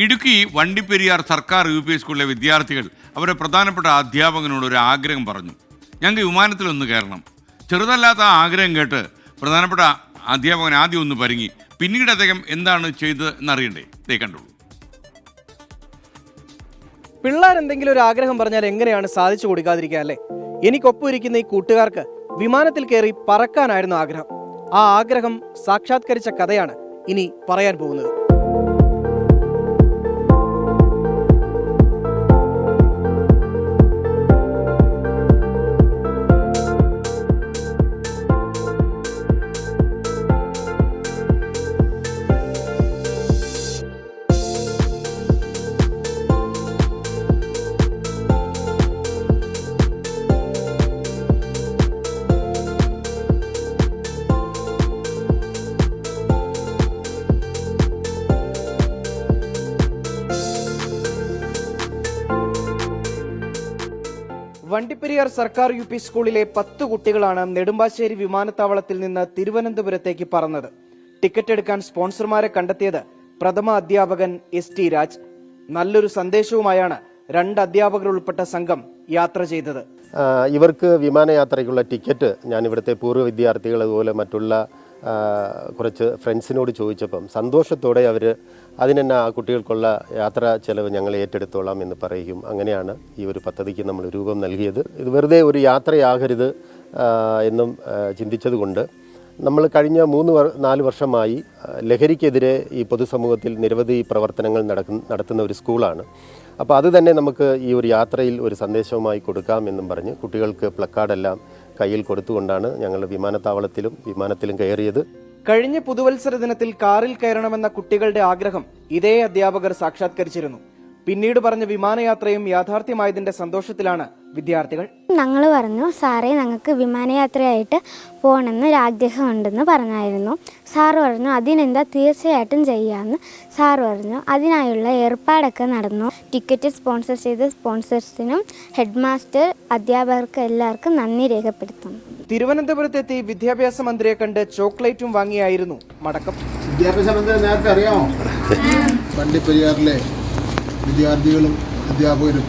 ഇടുക്കി വണ്ടിപ്പെരിയാർ സർക്കാർ UP സ്കൂളിലെ വിദ്യാർത്ഥികൾ അവരുടെ പ്രധാനപ്പെട്ട അധ്യാപകനോട് ഒരു ആഗ്രഹം പറഞ്ഞു. ഞങ്ങൾക്ക് വിമാനത്തിലൊന്ന് കയറണം. ചെറുതല്ലാത്ത ആ ആഗ്രഹം കേട്ട് പ്രധാനപ്പെട്ട അധ്യാപകൻ ആദ്യം ഒന്ന് പരിങ്ങി. പിന്നീട് അദ്ദേഹം എന്താണ് ചെയ്തത് എന്നറിയണ്ടേ? ദേ കണ്ടോളൂ. പിള്ളേർ എന്തെങ്കിലും ഒരു ആഗ്രഹം പറഞ്ഞാൽ എങ്ങനെയാണ് സാധിച്ചു കൊടുക്കാതിരിക്കുക അല്ലേ? എനിക്കൊപ്പം ഇരിക്കുന്ന ഈ കൂട്ടുകാർക്ക് വിമാനത്തിൽ കയറി പറക്കാനായിരുന്നു ആഗ്രഹം. ആ ആഗ്രഹം സാക്ഷാത്കരിച്ച കഥയാണ് ഇനി പറയാൻ പോകുന്നത്. വണ്ടിപ്പെരിയാർ സർക്കാർ UP സ്കൂളിലെ 10 കുട്ടികളാണ് നെടുമ്പാശ്ശേരി വിമാനത്താവളത്തിൽ നിന്ന് തിരുവനന്തപുരത്തേക്ക് പറന്നത്. ടിക്കറ്റ് എടുക്കാൻ സ്പോൺസർമാരെ കണ്ടെത്തിയത് പ്രഥമ അധ്യാപകൻ ST രാജ്. നല്ലൊരു സന്ദേശവുമായാണ് 2 അധ്യാപകർ ഉൾപ്പെട്ട സംഘം യാത്ര ചെയ്തത്. ഇവർക്ക് വിമാനയാത്രയ്ക്കുള്ള ടിക്കറ്റ് ഞാൻ ഇവിടുത്തെ പൂർവ്വ വിദ്യാർത്ഥികൾ അതുപോലെ മറ്റുള്ള കുറച്ച് ഫ്രണ്ട്സിനോട് ചോദിച്ചപ്പം സന്തോഷത്തോടെ അവർ അതിനെന്നെ ആ കുട്ടികൾക്കുള്ള യാത്രാ ചെലവ് ഞങ്ങൾ ഏറ്റെടുത്തോളാം എന്ന് പറയും. അങ്ങനെയാണ് ഈ ഒരു പദ്ധതിക്ക് നമ്മൾ രൂപം നൽകിയത്. ഇത് വെറുതെ ഒരു യാത്രയാകരുത് എന്നും ചിന്തിച്ചതുകൊണ്ട് നമ്മൾ കഴിഞ്ഞ 3-4 വർഷമായി ലഹരിക്കെതിരെ ഈ പൊതുസമൂഹത്തിൽ നിരവധി പ്രവർത്തനങ്ങൾ നടത്തുന്ന ഒരു സ്കൂളാണ്. അപ്പോൾ അത് തന്നെ നമുക്ക് ഈ ഒരു യാത്രയിൽ ഒരു സന്ദേശവുമായി കൊടുക്കാമെന്നും പറഞ്ഞ് കുട്ടികൾക്ക് പ്ലക്കാർഡെല്ലാം കയ്യിൽ കൊടുത്തുകൊണ്ടാണ് ഞങ്ങൾ വിമാനത്തിലും കയറിയത്. കഴിഞ്ഞ പുതുവത്സര ദിനത്തിൽ കാറിൽ കയറണമെന്ന കുട്ടികളുടെ ആഗ്രഹം ഇതേ അധ്യാപകർ സാക്ഷാത്കരിച്ചിരുന്നു. പിന്നീട് പറഞ്ഞ വിമാനയാത്രയും യാഥാർത്ഥ്യമായതിന്റെ സന്തോഷത്തിലാണ് വിദ്യാർത്ഥികൾ. ഞങ്ങൾ പറഞ്ഞു, സാറേ ഞങ്ങൾക്ക് വിമാനയാത്രയായിട്ട് പോകണമെന്ന് ഒരാഗ്രഹം ഉണ്ടെന്ന് പറഞ്ഞായിരുന്നു. സാറ് പറഞ്ഞു അതിനെന്താ തീർച്ചയായിട്ടും ചെയ്യാമെന്ന് സാറ് പറഞ്ഞു. അതിനായുള്ള ഏർപ്പാടൊക്കെ നടന്നു. ടിക്കറ്റ് സ്പോൺസർ ചെയ്ത സ്പോൺസേഴ്സിനും ഹെഡ് മാസ്റ്റർ അധ്യാപകർക്ക് എല്ലാവർക്കും നന്ദി രേഖപ്പെടുത്തുന്നു. തിരുവനന്തപുരത്തെത്തി വിദ്യാഭ്യാസ മന്ത്രിയെ കണ്ട് ചോക്ലേറ്റും വാങ്ങിയായിരുന്നു മടക്കം. വിദ്യാഭ്യാസ മന്ത്രി നേരത്തെ അറിയാമോ? വണ്ടിപ്പെരിയാറിലെ വിദ്യാർത്ഥികളും അധ്യാപകരും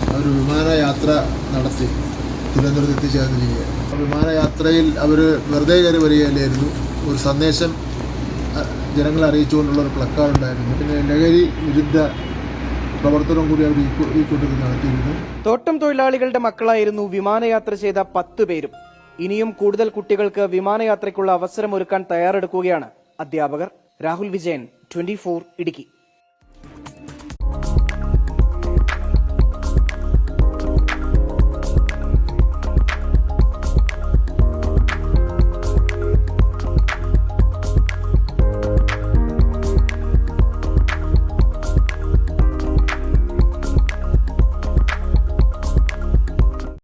അവർ വിമാനയാത്ര നടത്തി തിരുവനന്തപുരത്ത് എത്തിച്ചേർന്നിരിക്കുകയാണ്. വിമാനയാത്രയിൽ അവർ വെറുതെ കയറി വരികയല്ലായിരുന്നു. ഒരു സന്ദേശം ജനങ്ങളെ അറിയിച്ചുകൊണ്ടുള്ള ഒരു പ്ലക്കാർഡ് ഉണ്ടായിരുന്നു. പിന്നെ ലഹരി വിരുദ്ധ പ്രവർത്തനം കൂടി അവർ ഈ കൂട്ടത്തിൽ നടത്തിയിരുന്നു. തോട്ടം തൊഴിലാളികളുടെ മക്കളായിരുന്നു വിമാനയാത്ര ചെയ്ത 10 പേരും. ഇനിയും കൂടുതൽ കുട്ടികൾക്ക് വിമാനയാത്രയ്ക്കുള്ള അവസരം ഒരുക്കാൻ തയ്യാറെടുക്കുകയാണ് അധ്യാപകർ. രാഹുൽ വിജയൻ, 24 ഇടുക്കി.